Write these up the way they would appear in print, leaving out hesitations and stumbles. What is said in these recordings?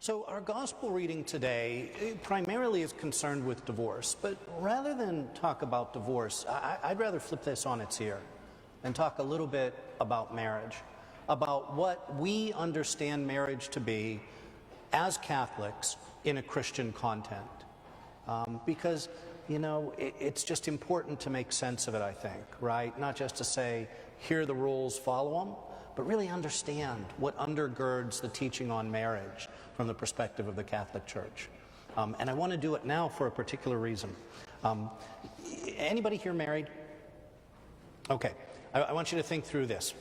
So our gospel reading today primarily is concerned with divorce, but rather than talk about divorce, I'd rather flip this on its ear and talk a little bit about marriage, about what we understand marriage to be as Catholics in a Christian content. Because, you know, it's just important to make sense of it, I think, right? Not just to say, here are the rules, follow them, but really understand what undergirds the teaching on marriage from the perspective of the Catholic Church. And I want to do it now for a particular reason. Anybody here married? Okay, I want you to think through this.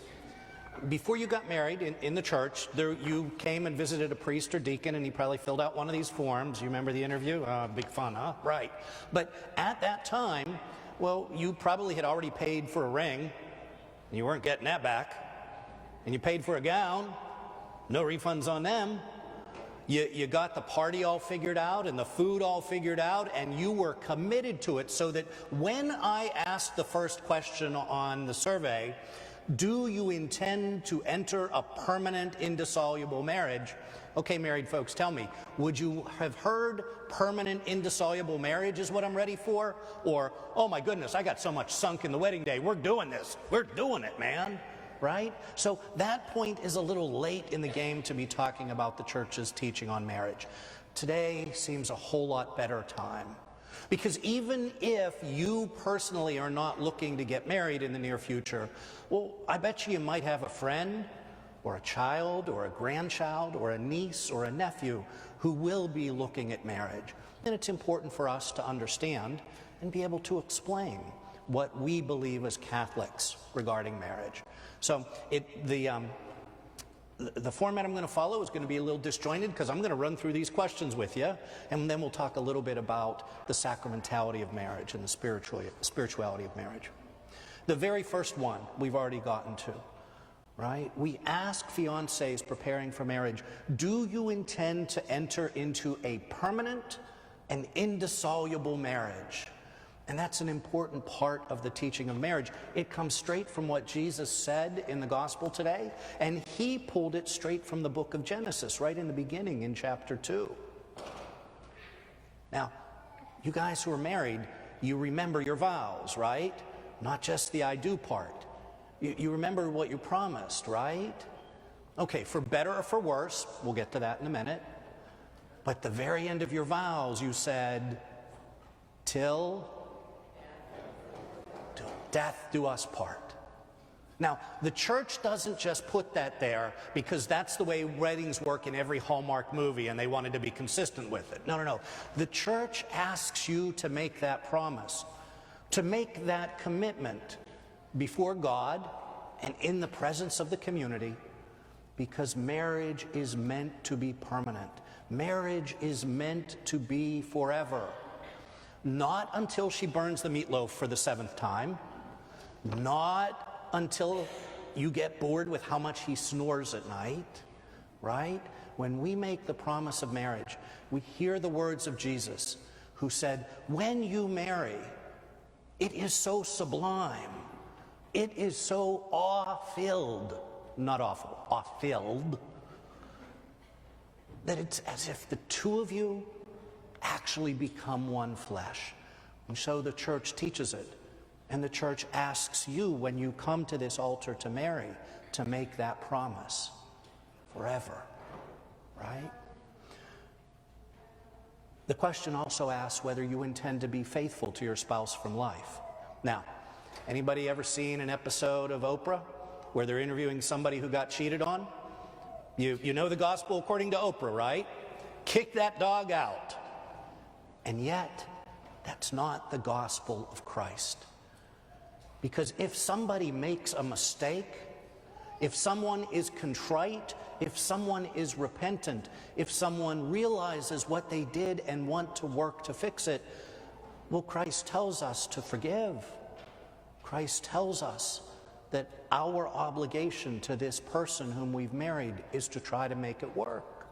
Before you got married in the church, you came and visited a priest or deacon, and he probably filled out one of these forms. You remember the interview? Big fun, huh? Right. But at that time, well, you probably had already paid for a ring, and you weren't getting that back. And you paid for a gown, no refunds on them. You got the party all figured out and the food all figured out, and you were committed to it, so that when I asked the first question on the survey, do you intend to enter a permanent, indissoluble marriage? Okay, married folks, tell me, would you have heard permanent, indissoluble marriage is what I'm ready for? Or, oh my goodness, I got so much sunk in the wedding day, we're doing this. We're doing it, man. Right? So that point is a little late in the game to be talking about the church's teaching on marriage. Today seems a whole lot better time. Because even if you personally are not looking to get married in the near future, well, I bet you might have a friend or a child or a grandchild or a niece or a nephew who will be looking at marriage. And it's important for us to understand and be able to explain what we believe as Catholics regarding marriage. So the format I'm going to follow is going to be a little disjointed, because I'm going to run through these questions with you, and then we'll talk a little bit about the sacramentality of marriage and the spirituality of marriage. The very first one we've already gotten to, right? We ask fiancés preparing for marriage, do you intend to enter into a permanent and indissoluble marriage? And that's an important part of the teaching of marriage. It comes straight from what Jesus said in the gospel today, and he pulled it straight from the book of Genesis, right in the beginning in chapter 2. Now, you guys who are married, you remember your vows, right? Not just the I do part. You remember what you promised, right? Okay, for better or for worse, we'll get to that in a minute. But the very end of your vows, you said, till death do us part. Now, the church doesn't just put that there because that's the way weddings work in every Hallmark movie and they wanted to be consistent with it. No. The church asks you to make that promise, to make that commitment before God and in the presence of the community, because marriage is meant to be permanent. Marriage is meant to be forever. Not until she burns the meatloaf for the 7th time. Not until you get bored with how much he snores at night, right? When we make the promise of marriage, we hear the words of Jesus, who said, when you marry, it is so sublime, it is so awe-filled, not awful, awe-filled, that it's as if the two of you actually become one flesh. And so the church teaches it. And the church asks you, when you come to this altar to marry, to make that promise forever, right? The question also asks whether you intend to be faithful to your spouse from life. Now, anybody ever seen an episode of Oprah where they're interviewing somebody who got cheated on? You know the gospel according to Oprah, right? Kick that dog out. And yet, that's not the gospel of Christ. Because if somebody makes a mistake, if someone is contrite, if someone is repentant, if someone realizes what they did and want to work to fix it, well, Christ tells us to forgive. Christ tells us that our obligation to this person whom we've married is to try to make it work.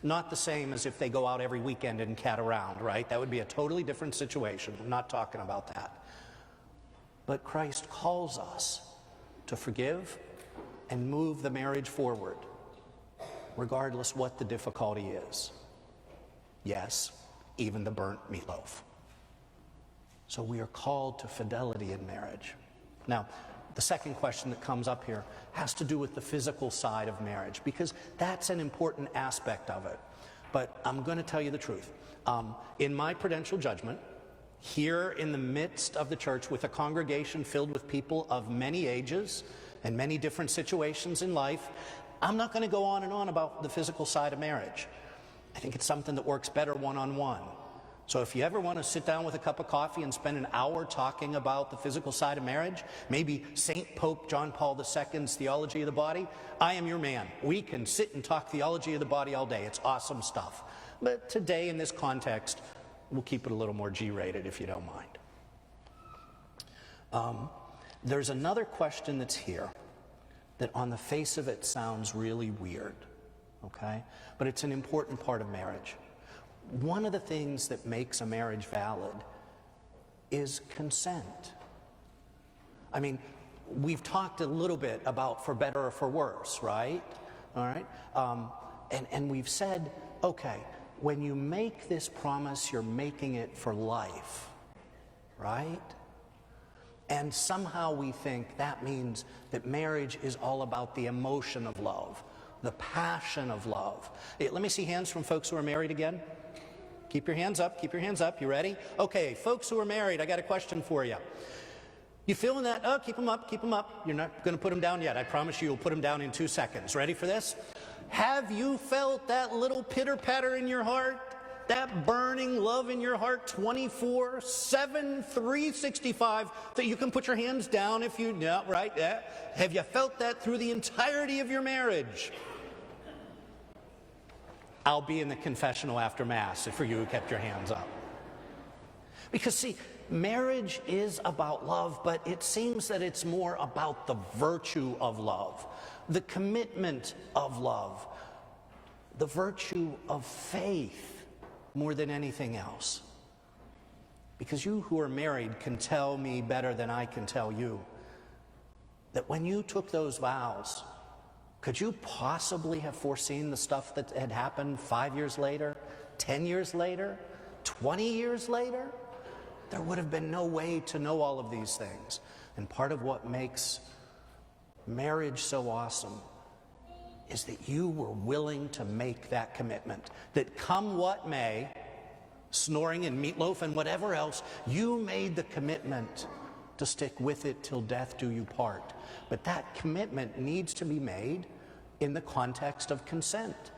Not the same as if they go out every weekend and cat around, right? That would be a totally different situation. I'm not talking about that. But Christ calls us to forgive and move the marriage forward. regardless what the difficulty is. Yes, even the burnt meatloaf. So we are called to fidelity in marriage. Now, the second question that comes up here has to do with the physical side of marriage, because that's an important aspect of it. But I'm going to tell you the truth. In my prudential judgment, here in the midst of the church with a congregation filled with people of many ages and many different situations in life, I'm not going to go on and on about the physical side of marriage. I think it's something that works better one-on-one. So if you ever want to sit down with a cup of coffee and spend an hour talking about the physical side of marriage, maybe St. Pope John Paul II's theology of the body, I am your man. We can sit and talk theology of the body all day. It's awesome stuff. But today in this context, we'll keep it a little more G-rated if you don't mind. There's another question that's here that on the face of it sounds really weird, okay? But it's an important part of marriage. One of the things that makes a marriage valid is consent. I mean, we've talked a little bit about for better or for worse, right? All right? And we've said, okay, when you make this promise, you're making it for life, right? And somehow we think that means that marriage is all about the emotion of love, the passion of love. Hey, let me see hands from folks who are married again. Keep your hands up, keep your hands up. You ready? Okay, folks who are married, I got a question for you. You feeling that? Oh, keep them up, keep them up. You're not going to put them down yet. I promise you, you'll put them down in 2 seconds. Ready for this? Have you felt that little pitter-patter in your heart? That burning love in your heart 24/7, 365, that you can put your hands down if you, yeah, right? Yeah. Have you felt that through the entirety of your marriage? I'll be in the confessional after Mass for you who kept your hands up. Because see, marriage is about love, but it seems that it's more about the virtue of love, the commitment of love, the virtue of faith more than anything else. Because you who are married can tell me better than I can tell you that when you took those vows, could you possibly have foreseen the stuff that had happened 5 years later, 10 years later, 20 years later? There would have been no way to know all of these things. And part of what makes marriage so awesome is that you were willing to make that commitment. That come what may, snoring and meatloaf and whatever else, you made the commitment to stick with it till death do you part. But that commitment needs to be made in the context of consent.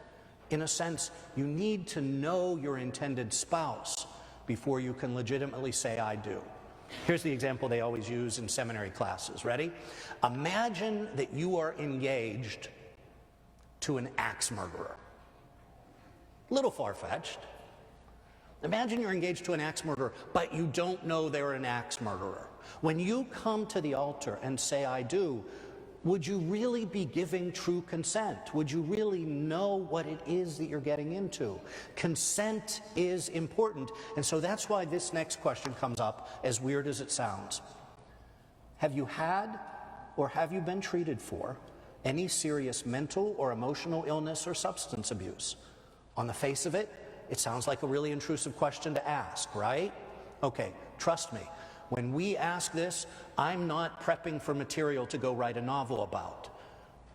In a sense, you need to know your intended spouse before you can legitimately say, I do. Here's the example they always use in seminary classes. Ready? Imagine that you are engaged to an axe murderer. Little far-fetched. Imagine you're engaged to an axe murderer, but you don't know they're an axe murderer. When you come to the altar and say, I do, would you really be giving true consent? Would you really know what it is that you're getting into? Consent is important. And so that's why this next question comes up, as weird as it sounds. Have you had or have you been treated for any serious mental or emotional illness or substance abuse? On the face of it, it sounds like a really intrusive question to ask, right? Okay, trust me. When we ask this, I'm not prepping for material to go write a novel about.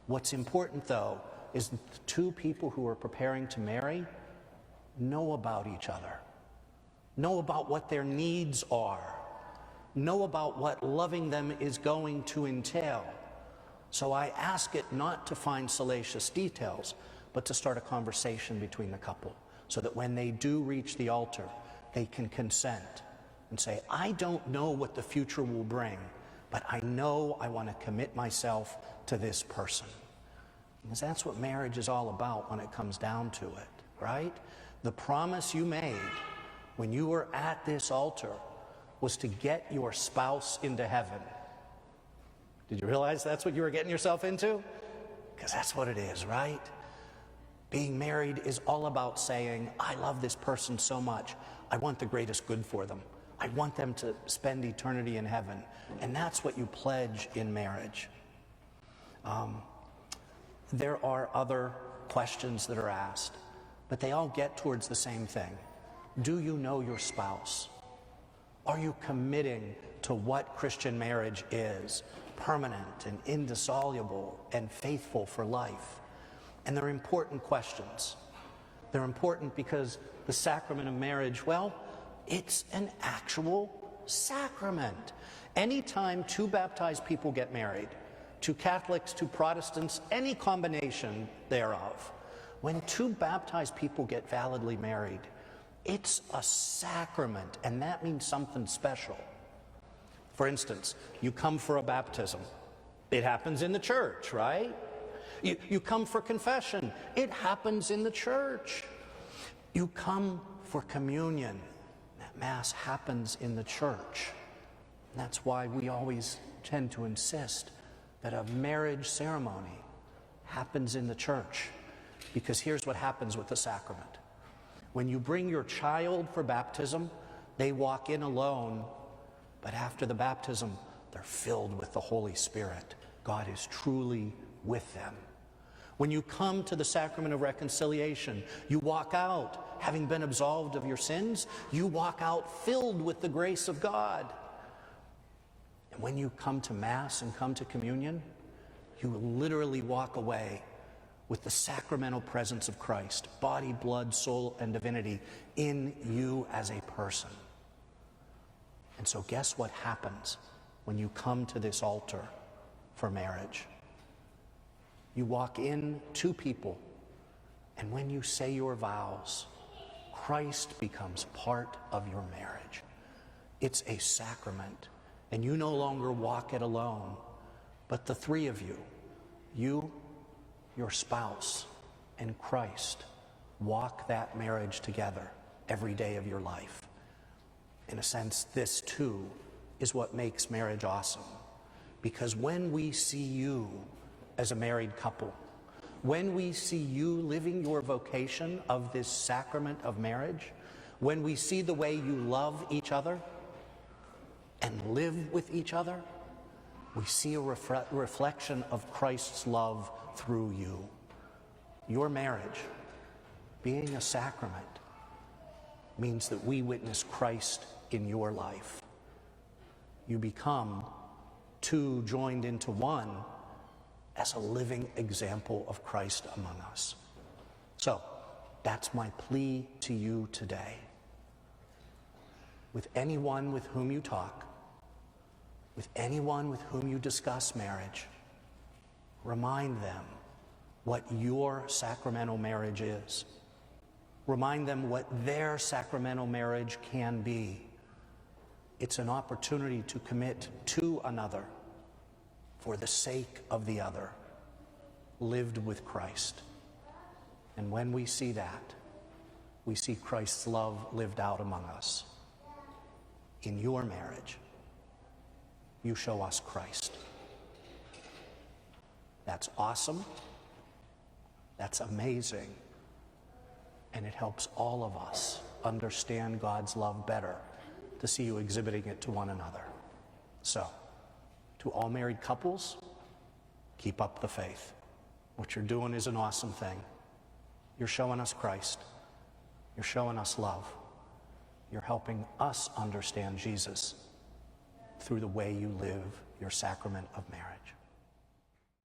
What's important, though, is the two people who are preparing to marry know about each other, know about what their needs are, know about what loving them is going to entail. So I ask it not to find salacious details, but to start a conversation between the couple, so that when they do reach the altar, they can consent and say, I don't know what the future will bring, but I know I want to commit myself to this person. Because that's what marriage is all about when it comes down to it, right? The promise you made when you were at this altar was to get your spouse into heaven. Did you realize that's what you were getting yourself into? Because that's what it is, right? Being married is all about saying, I love this person so much, I want the greatest good for them. I want them to spend eternity in heaven. And that's what you pledge in marriage. There are other questions that are asked, but they all get towards the same thing. Do you know your spouse? Are you committing to what Christian marriage is, permanent and indissoluble and faithful for life? And they're important questions. They're important because the sacrament of marriage, well, it's an actual sacrament. Anytime two baptized people get married, two Catholics, two Protestants, any combination thereof, when two baptized people get validly married, it's a sacrament, and that means something special. For instance, you come for a baptism. It happens in the church, right? You come for confession. It happens in the church. You come for communion. That Mass happens in the church. And that's why we always tend to insist that a marriage ceremony happens in the church. Because here's what happens with the sacrament. When you bring your child for baptism, they walk in alone, but after the baptism, they're filled with the Holy Spirit. God is truly with them. When you come to the sacrament of reconciliation, you walk out, having been absolved of your sins, you walk out filled with the grace of God. And when you come to Mass and come to communion, you literally walk away with the sacramental presence of Christ, body, blood, soul, and divinity in you as a person. And so guess what happens when you come to this altar for marriage? You walk in two people, and when you say your vows, Christ becomes part of your marriage. It's a sacrament, and you no longer walk it alone, but the three of you, your spouse, and Christ, walk that marriage together every day of your life. In a sense, this too is what makes marriage awesome. Because when we see you as a married couple, when we see you living your vocation of this sacrament of marriage, when we see the way you love each other and live with each other, we see a reflection of Christ's love through you. Your marriage, being a sacrament, means that we witness Christ in your life. You become two joined into one as a living example of Christ among us. So, that's my plea to you today. With anyone with whom you talk, with anyone with whom you discuss marriage, remind them what your sacramental marriage is. Remind them what their sacramental marriage can be. It's an opportunity to commit to another for the sake of the other, lived with Christ. And when we see that, we see Christ's love lived out among us. In your marriage, you show us Christ. That's awesome. That's amazing. And it helps all of us understand God's love better to see you exhibiting it to one another. So, to all married couples, keep up the faith. What you're doing is an awesome thing. You're showing us Christ. You're showing us love. You're helping us understand Jesus through the way you live your sacrament of marriage.